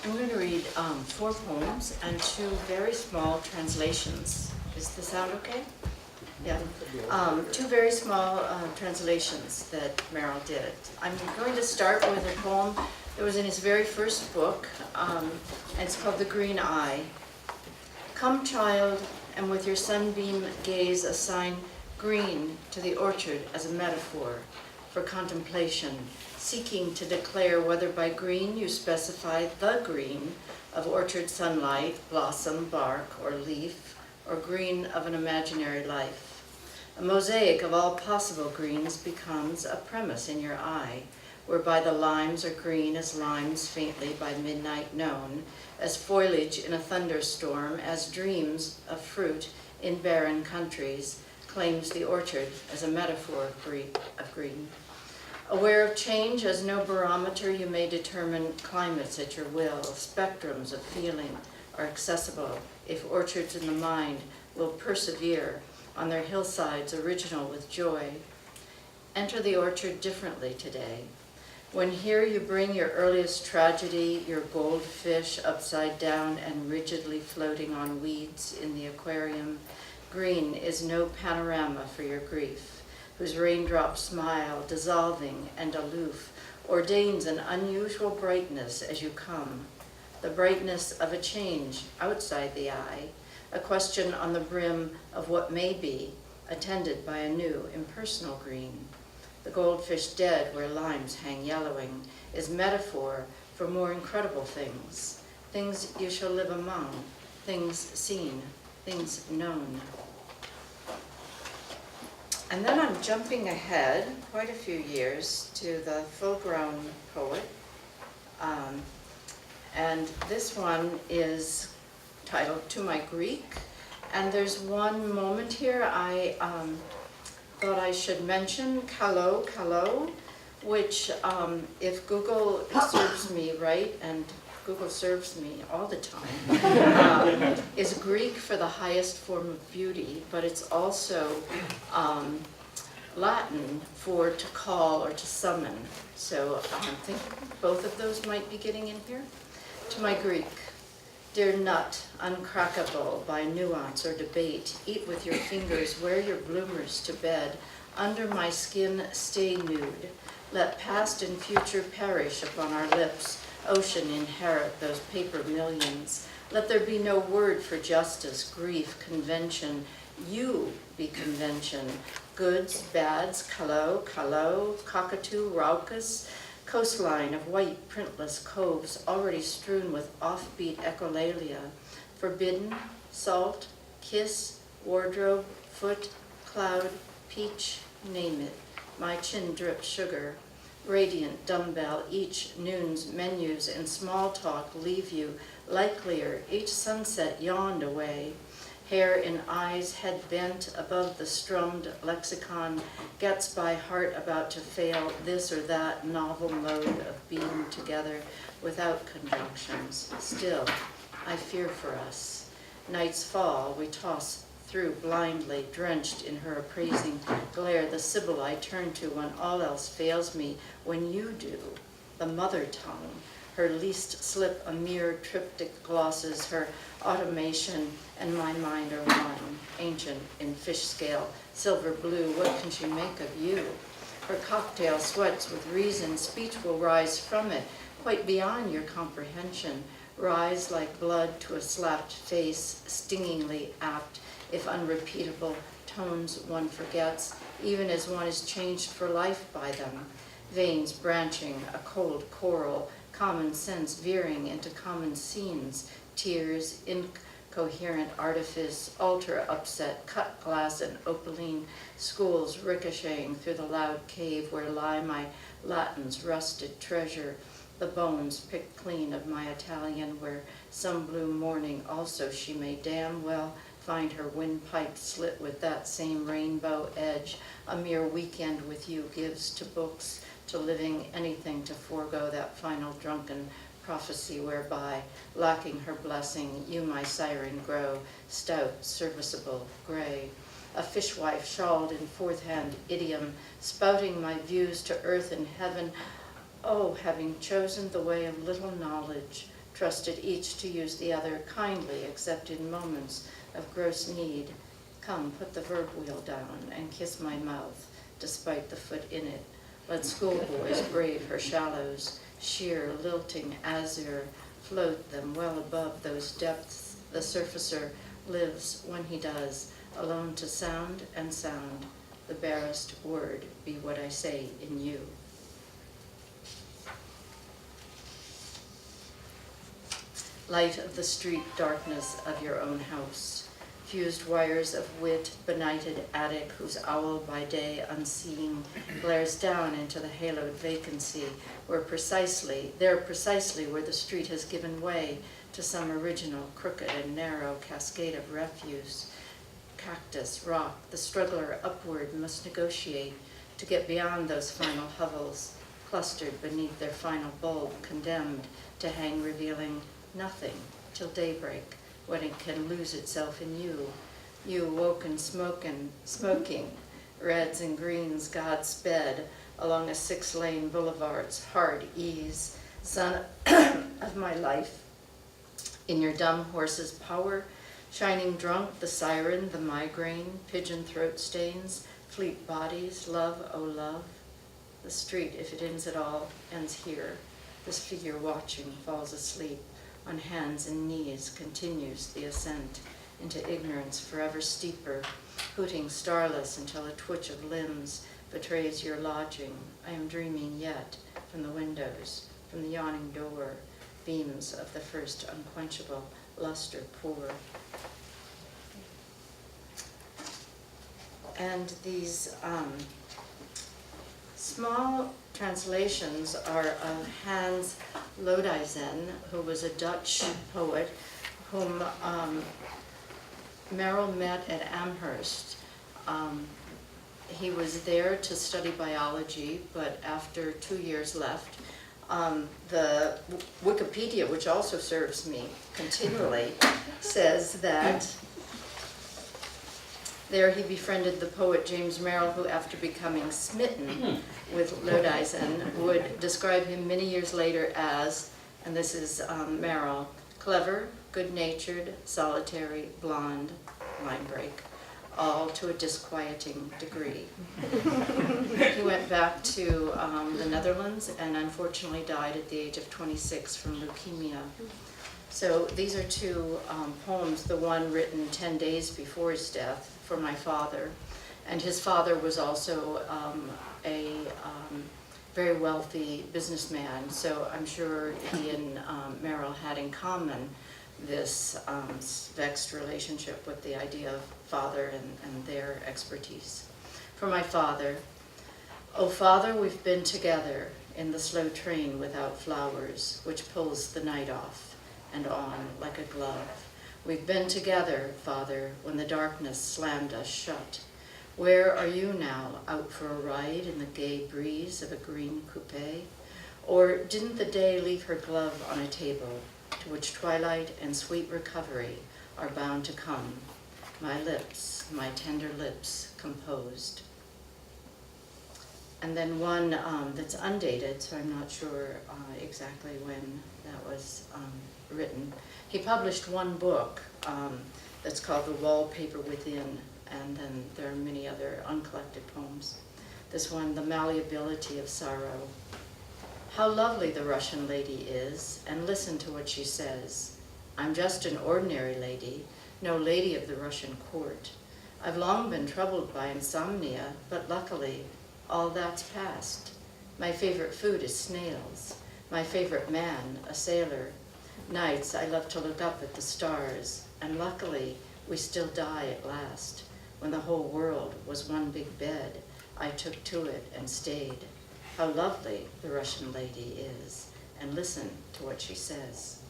I'm going to read 4 poems and 2 very small translations. Is the sound okay? Yeah. 2 very small translations that Merrill did. I'm going to start with a poem that was in his very first book, and it's called The Green Eye. Come, child, and with your sunbeam gaze assign green to the orchard as a metaphor for contemplation, seeking to declare whether by green you specify the green of orchard sunlight, blossom, bark, or leaf, or green of an imaginary life. A mosaic of all possible greens becomes a premise in your eye, whereby the limes are green as limes faintly by midnight known, as foliage in a thunderstorm, as dreams of fruit in barren countries, claims the orchard as a metaphor of green. Aware of change as no barometer, you may determine climates at your will. Spectrums of feeling are accessible if orchards in the mind will persevere on their hillsides original with joy. Enter the orchard differently today. When here you bring your earliest tragedy, your goldfish upside down and rigidly floating on weeds in the aquarium, green is no panorama for your grief, whose raindrop smile, dissolving and aloof, ordains an unusual brightness as you come, the brightness of a change outside the eye, a question on the brim of what may be, attended by a new impersonal green. The goldfish dead where limes hang yellowing is metaphor for more incredible things, things you shall live among, things seen, things known. And then I'm jumping ahead quite a few years to the full-grown poet. And this one is titled To My Greek. And there's one moment here I thought I should mention, Kallo, which if Google serves me right, and Google serves me all the time, is Greek for the highest form of beauty, but it's also Latin for to call or to summon. So I think both of those might be getting in here. To my Greek, dear nut, uncrackable by nuance or debate, eat with your fingers, wear your bloomers to bed, under my skin stay nude, let past and future perish upon our lips, ocean inherit those paper millions. Let there be no word for justice, grief, convention. You be convention. Goods, bads, callo, cockatoo, raucous, coastline of white printless coves already strewn with offbeat echolalia. Forbidden, salt, kiss, wardrobe, foot, cloud, peach, name it. My chin drips sugar. Radiant dumbbell, each noon's menus and small talk leave you likelier. Each sunset yawned away. Hair in eyes, head bent above the strummed lexicon, gets by heart about to fail this or that novel mode of being together without conjunctions. Still, I fear for us. Nights fall, we toss through blindly, drenched in her appraising glare, the Sibyl I turn to when all else fails me, when you do, the mother tongue, her least slip a mere triptych glosses, her automation and my mind are one, ancient in fish scale, silver blue, what can she make of you? Her cocktail sweats with reason, speech will rise from it, quite beyond your comprehension, rise like blood to a slapped face, stingingly apt, if unrepeatable, tones one forgets, even as one is changed for life by them. Veins branching, a cold coral, common sense veering into common scenes, tears, incoherent artifice, altar upset, cut glass and opaline, schools ricocheting through the loud cave where lie my Latin's rusted treasure, the bones picked clean of my Italian, where some blue morning also she may damn well find her windpipe slit with that same rainbow edge. A mere weekend with you gives to books, to living, anything to forego that final drunken prophecy whereby, lacking her blessing, you my siren grow, stout, serviceable, gray. A fishwife shawled in fourth-hand idiom, spouting my views to earth and heaven. Oh, having chosen the way of little knowledge, trusted each to use the other kindly, except in moments of gross need. Come, put the verb wheel down and kiss my mouth, despite the foot in it. Let schoolboys brave her shallows, sheer, lilting azure, float them well above those depths the surfacer lives when he does, alone to sound and sound, the barest word be what I say in you. Light of the street darkness of your own house, fused wires of wit, benighted attic whose owl by day unseeing glares down into the haloed vacancy where precisely where the street has given way to some original crooked and narrow cascade of refuse. Cactus, rock, the struggler upward must negotiate to get beyond those final hovels, clustered beneath their final bulb, condemned to hang revealing nothing till daybreak, when it can lose itself in you. You woken smoking, reds and greens God sped along a 6-lane boulevard's hard ease. Son of my life, in your dumb horse's power, shining drunk, the siren, the migraine, pigeon throat stains, fleet bodies, love, oh love. The street, if it ends at all, ends here. This figure watching falls asleep. On hands and knees continues the ascent into ignorance forever steeper, hooting starless until a twitch of limbs betrays your lodging. I am dreaming yet from the windows, from the yawning door, beams of the first unquenchable luster pour. And these small translations are of Hans Lodeizen, who was a Dutch poet whom Merrill met at Amherst. He was there to study biology, but after 2 years left, the Wikipedia, which also serves me continually, says that there he befriended the poet James Merrill, who after becoming smitten with Lodeizen would describe him many years later as, and this is Merrill, clever, good-natured, solitary, blonde, line break, all to a disquieting degree. He went back to the Netherlands and unfortunately died at the age of 26 from leukemia. So these are two poems, the one written 10 days before his death for my father. And his father was also a very wealthy businessman, so I'm sure he and Merrill had in common this vexed relationship with the idea of father and their expertise. For my father, oh father, we've been together in the slow train without flowers, which pulls the night off and on like a glove. We've been together, father, when the darkness slammed us shut. Where are you now, out for a ride in the gay breeze of a green coupe? Or didn't the day leave her glove on a table, to which twilight and sweet recovery are bound to come? My lips, my tender lips, composed. And then one that's undated, so I'm not sure exactly when that was written. He published one book that's called The Wallpaper Within, and then there are many other uncollected poems. This one, The Malleability of Sorrow. How lovely the Russian lady is, and listen to what she says. I'm just an ordinary lady, no lady of the Russian court. I've long been troubled by insomnia, but luckily, all that's past. My favorite food is snails. My favorite man, a sailor. Nights I love to look up at the stars, and luckily we still die at last. When the whole world was one big bed, I took to it and stayed. How lovely the Russian lady is, and listen to what she says.